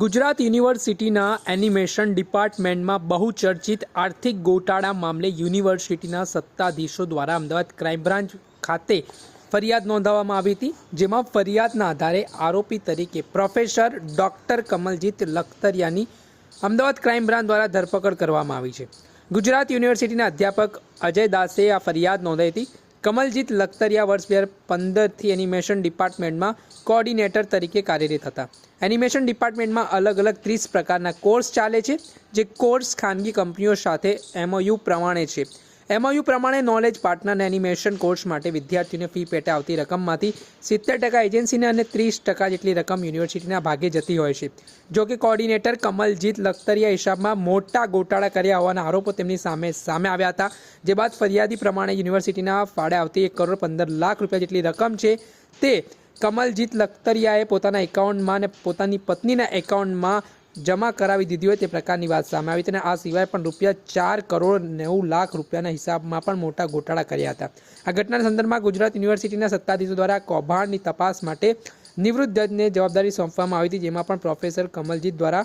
ગુજરાત યુનિવર્સિટીના એનિમેશન ડિપાર્ટમેન્ટમાં બહુચર્ચિત આર્થિક ગોટાળા મામલે યુનિવર્સિટીના સત્તાધીશો દ્વારા અમદાવાદ ક્રાઇમ બ્રાન્ચ ખાતે ફરિયાદ નોંધાવવામાં આવી હતી, જેમાં ફરિયાદના આધારે આરોપી તરીકે પ્રોફેસર ડૉક્ટર કમલજીત લખતરિયાની અમદાવાદ ક્રાઇમ બ્રાન્ચ દ્વારા ધરપકડ કરવામાં આવી છે. ગુજરાત યુનિવર્સિટીના અધ્યાપક અજય દાસે આ ફરિયાદ નોંધાવી હતી. કમલજીત લખતરિયા વર્ષ 2015થી એનિમેશન ડિપાર્ટમેન્ટમાં કોઓર્ડિનેટર તરીકે કાર્યરત હતા. એનિમેશન ડિપાર્ટમેન્ટમાં અલગ અલગ 30 પ્રકારના કોર્સ ચાલે છે, જે કોર્સ ખાનગી કંપનીઓ સાથે MOU પ્રમાણે છે. MOU પ્રમાણે નોલેજ પાર્ટનર એનિમેશન કોર્સ માટે વિદ્યાર્થીઓને ફી પેટે આવતી રકમમાંથી 70% એજન્સીને અને 30% જેટલી રકમ યુનિવર્સિટીના ભાગે જતી હોય છે. જો કે કોઓર્ડિનેટર કમલજીત લખતરિયા હિસાબમાં મોટા ગોટાળા કર્યા હોવાના આરોપો તેમની સામે આવ્યા હતા. જે બાદ ફરિયાદી પ્રમાણે યુનિવર્સિટીના ફાળે આવતી 1,15,00,000 રૂપિયા જેટલી રકમ છે તે કમલજીત લખતરિયાએ પોતાના એકાઉન્ટમાં અને પોતાની પત્નીના એકાઉન્ટમાં જમા કરાવી દીધી હોય તે પ્રકારની વાત સામે આવી હતી. આ સિવાય પણ ₹4,09,00,000 રૂપિયાના હિસાબમાં પણ મોટા ગોટાળા કર્યા હતા. આ ઘટનાના સંદર્ભમાં ગુજરાત યુનિવર્સિટીના સત્તાધીશો દ્વારા કૌભાંડની તપાસ માટે નિવૃત્ત જજને જવાબદારી સોંપવામાં આવી હતી, જેમાં પણ પ્રોફેસર કમલજીત દ્વારા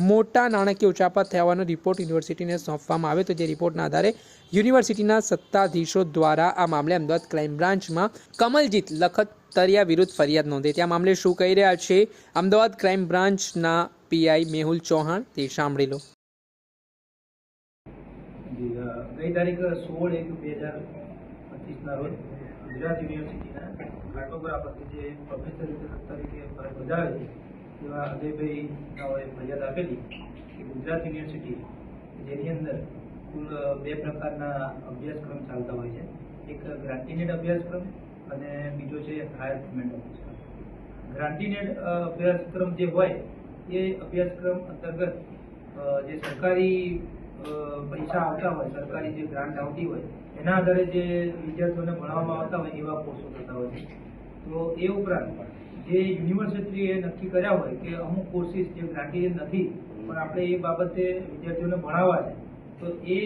મોટા નાણાકીય ઉચાપત થયા હોવાનો રિપોર્ટ યુનિવર્સિટીને સોંપવામાં આવ્યો હતો. જે રિપોર્ટના આધારે યુનિવર્સિટીના સત્તાધીશો દ્વારા આ મામલે અમદાવાદ ક્રાઇમ બ્રાન્ચમાં કમલજીત લખતરિયા વિરુદ્ધ ફરિયાદ નોંધી હતી. આ મામલે શું કહી રહ્યા છે અમદાવાદ ક્રાઇમ બ્રાન્ચના PI મેહુલ ચૌહાણ, તે સાંભળી લો. ગઈ તારીખ 16/1/2025ના રોજ ગુજરાત યુનિવર્સિટીના કાર્ટોગ્રાફર જે પ્રોફેસર તરીકે ફરજ બજાવે એવા અજયભાઈ ફરિયાદ આપેલી કે ગુજરાત યુનિવર્સિટી જેની અંદર કુલ 2 પ્રકારના અભ્યાસક્રમ ચાલતા હોય છે. એક ગ્રાન્ટીનેડ અભ્યાસક્રમ અને બીજો છે હાયર પેમેન્ટ અભ્યાસક્રમ. ગ્રાન્ટીનેડ અભ્યાસક્રમ જે હોય એ અભ્યાસક્રમ અંતર્ગત જે સરકારી પૈસા આવતા હોય, સરકારી જે ગ્રાન્ટ આવતી હોય એના આધારે જે વિદ્યાર્થીઓને ભણાવવામાં આવતા હોય એવા કોર્સો થતા હોય છે. તો એ ઉપરાંત જે યુનિવર્સિટીએ નક્કી કર્યા હોય કે અમુક કોર્સીસ જે ગ્રાન્ટીનેડ નથી પણ આપણે એ બાબતે વિદ્યાર્થીઓને ભણાવવા છે, તો એ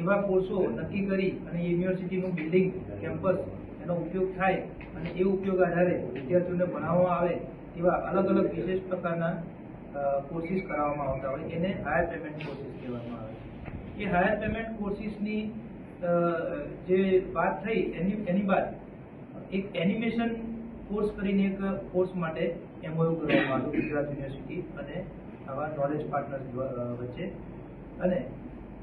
એવા કોર્સો નક્કી કરી અને યુનિવર્સિટીનું બિલ્ડિંગ, કેમ્પસ એનો ઉપયોગ થાય અને એ ઉપયોગ આધારે વિદ્યાર્થીઓને ભણાવવામાં આવે એવા અલગ અલગ વિશેષ પ્રકારના કોર્સીસ કરાવવામાં આવતા હોય એને હાયર પેમેન્ટ કોર્સીસ કહેવામાં આવે છે. એ હાયર પેમેન્ટ કોર્સીસની જે વાત થઈ એની બાદ એક એનિમેશન કોર્સ કરીને એક કોર્સ માટે MOU કરવામાં આવ્યું ગુજરાત યુનિવર્સિટી અને આવા નોલેજ પાર્ટનર્સ વચ્ચે. અને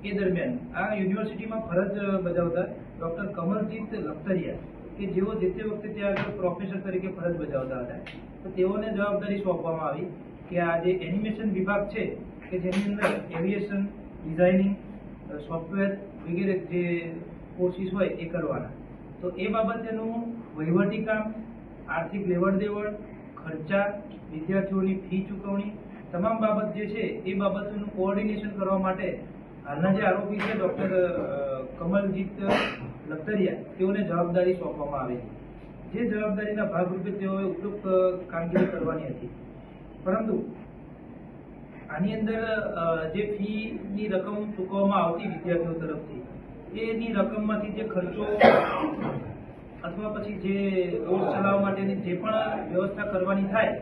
એ દરમિયાન આ યુનિવર્સિટીમાં ફરજ બજાવતા ડૉક્ટર કમલજીત લખતરિયા કે જેઓ જે તે વખતે ત્યાં આગળ પ્રોફેસર તરીકે ફરજ બજાવતા હતા, તો તેઓને જવાબદારી સોંપવામાં આવી કે આ જે એનિમેશન વિભાગ છે કે જેની અંદર એવિએશન, ડિઝાઇનિંગ, સોફ્ટવેર વગેરે જે કોર્સીસ હોય એ કરવાના. તો એ બાબતેનું વહીવટી કામ, આર્થિક લેવડ દેવડ, ખર્ચા, વિદ્યાર્થીઓની ફી ચૂકવણી, તમામ બાબત જે છે એ બાબતોનું કોઓર્ડિનેશન કરવા માટે હાલના જે આરોપી છે ડૉક્ટર કમલજીત લખતરિયા તેઓને જવાબદારી સોંપવામાં આવી. જે જવાબદારીના ભાગરૂપે તેઓએ ઉપયુક્ત કામગીરી કરવાની હતી. પરંતુ આની અંદર જે ફીની રકમ ચૂકવવામાં આવતી વિદ્યાર્થીઓ તરફથી એની રકમમાંથી જે ખર્ચો અથવા પછી જે કોર્સ ચલાવવા માટેની જે પણ વ્યવસ્થા કરવાની થાય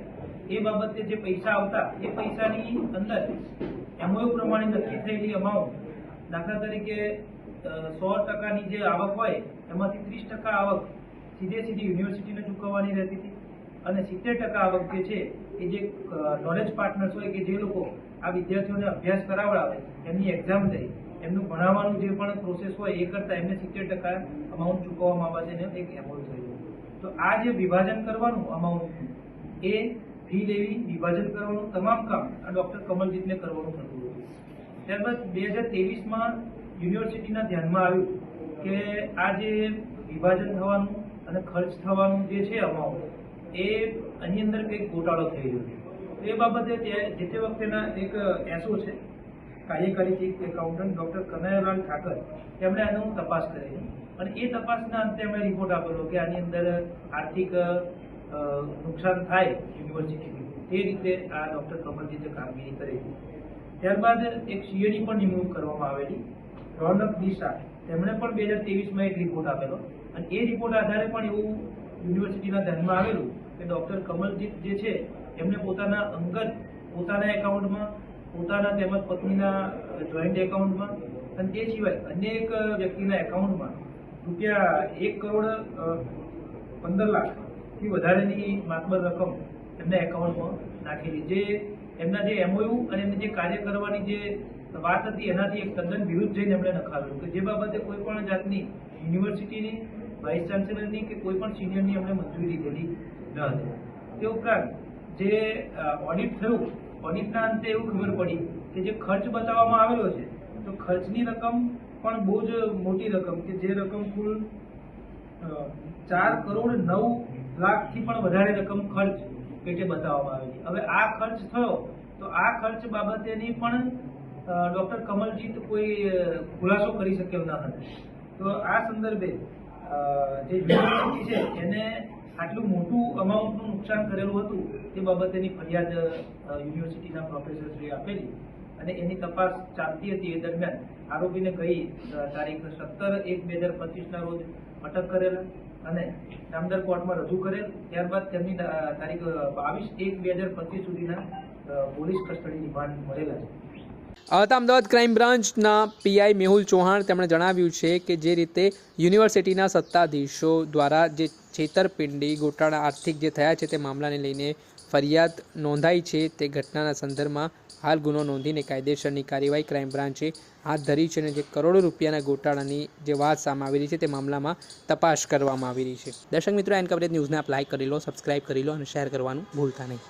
એ બાબતે જે પૈસા આવતા એ પૈસાની અંદર MOU પ્રમાણે નક્કી થયેલી અમાઉન્ટ, દાખલા તરીકે 100%ની જે આવક હોય એમાંથી 30% આવક સીધી યુનિવર્સિટીને ચૂકવવાની રહેતી હતી અને 70% આવક જે છે એ જે નોલેજ પાર્ટનર્સ હોય કે જે લોકો આ વિદ્યાર્થીઓને અભ્યાસ કરાવડાવે, એમની એક્ઝામ લઈ, એમનું ભણાવવાનું જે પણ પ્રોસેસ હોય એ કરતાં એમને 70% અમાઉન્ટ ચૂકવવામાં આવે છે એક MOU થયેલું. તો આ જે વિભાજન કરવાનું અમાઉન્ટ એ ફી લેવી, વિભાજન કરવાનું તમામ કામ આ ડૉક્ટર કમલજીતને કરવાનું થતું હતું. ત્યારબાદ 2023માં યુનિવર્સિટીના ધ્યાનમાં આવ્યું કે આ જે વિભાજન થવાનું અને ખર્ચ થવાનું જે છે અમાઉન્ટ એ આની અંદર કંઈક ગોટાળો થઈ રહ્યો છે. તો એ બાબતે જે તે વખતેના એક SO છે, કાર્યકારી chief accountant doctor Kanaiyalal Thakar, તેમણે આનું તપાસ કરેલી અને એ તપાસના અંતે એમણે રિપોર્ટ આપેલો કે આની અંદર આર્થિક નુકસાન થાય યુનિવર્સિટીનું તે રીતે આ ડૉક્ટર કમલજીતે કામગીરી કરેલી. ત્યારબાદ એક CAD પણ નિમણૂક કરવામાં આવેલી, રોનક દિશા, તેમણે પણ 2023માં એક રિપોર્ટ આપેલો અને એ રિપોર્ટ આધારે પણ એવું યુનિવર્સિટીના ધ્યાનમાં આવેલું કે ડૉક્ટર કમલજીત જે છે એમને પોતાના અંગત પોતાના એકાઉન્ટમાં, પોતાના તેમજ પત્નીના જોઈન્ટ એકાઉન્ટમાં અને તે સિવાય અન્ય એક વ્યક્તિના એકાઉન્ટમાં રૂપિયા 1,15,00,000થી વધારેની માતબર રકમ એમના એકાઉન્ટમાં નાખેલી, જે એમના જે MOU અને એમની જે કાર્ય કરવાની જે વાત હતી એનાથી એક તદ્દન વિરુદ્ધ જઈને એમણે નખાવ્યું કે જે બાબતે કોઈ પણ જાતની યુનિવર્સિટીની, વાઇસ ચાન્સેલરની કે કોઈ પણ સિનિયરની એમણે મંજૂરી લીધેલી ન હતી. તે ઉપરાંત જે ઓડિટ થયું, ઓડિટના અંતે એવું ખબર પડી કે જે ખર્ચ બતાવવામાં આવેલો છે તો ખર્ચની રકમ પણ બહુ જ મોટી રકમ કે જે રકમ કુલ 4,09,00,000થી પણ વધારે રકમ ખર્ચ પેટે બતાવવામાં આવેલી. હવે આ ખર્ચ થયો તો આ ખર્ચ બાબતેની પણ ડૉક્ટર કમલજીત કોઈ ખુલાસો કરી શક્યો ન હતો. તો આ સંદર્ભે જે યુનિવર્સિટી છે એને આટલું મોટું અમાઉન્ટનું નુકસાન કરેલું હતું તે બાબતેની ફરિયાદ યુનિવર્સિટીના પ્રોફેસરશ્રીએ આપેલી અને એની તપાસ ચાલતી હતી. એ દરમિયાન આરોપીને ગઈ તારીખ 17/1/2025ના રોજ અટક કરેલ અને નામદાર કોર્ટમાં રજૂ કરેલ. ત્યારબાદ તેમની તારીખ 22/1/2025 સુધીના પોલીસ કસ્ટડી રિમાન્ડ મળેલા છે. આ હતા અમદાવાદ ક્રાઇમ બ્રાન્ચના પીઆઈ મેહુલ ચૌહાણ. તેમણે જણાવ્યું છે કે જે રીતે યુનિવર્સિટીના સત્તાધીશો દ્વારા જે છેતરપિંડી, ગોટાળા આર્થિક જે થયા છે તે મામલાને લઈને ફરિયાદ નોંધાઈ છે, તે ઘટનાના સંદર્ભમાં હાલ ગુનો નોંધીને કાયદેસરની કાર્યવાહી ક્રાઇમ બ્રાન્ચે હાથ ધરી છે અને જે કરોડો રૂપિયાના ગોટાળાની જે વાત સામે આવી રહી છે તે મામલામાં તપાસ કરવામાં આવી રહી છે. દર્શક મિત્રો, એન કવરેજ ન્યૂઝને આપ લાઇક કરી લો, સબસ્ક્રાઇબ કરી લો અને શેર કરવાનું ભૂલતા નહીં.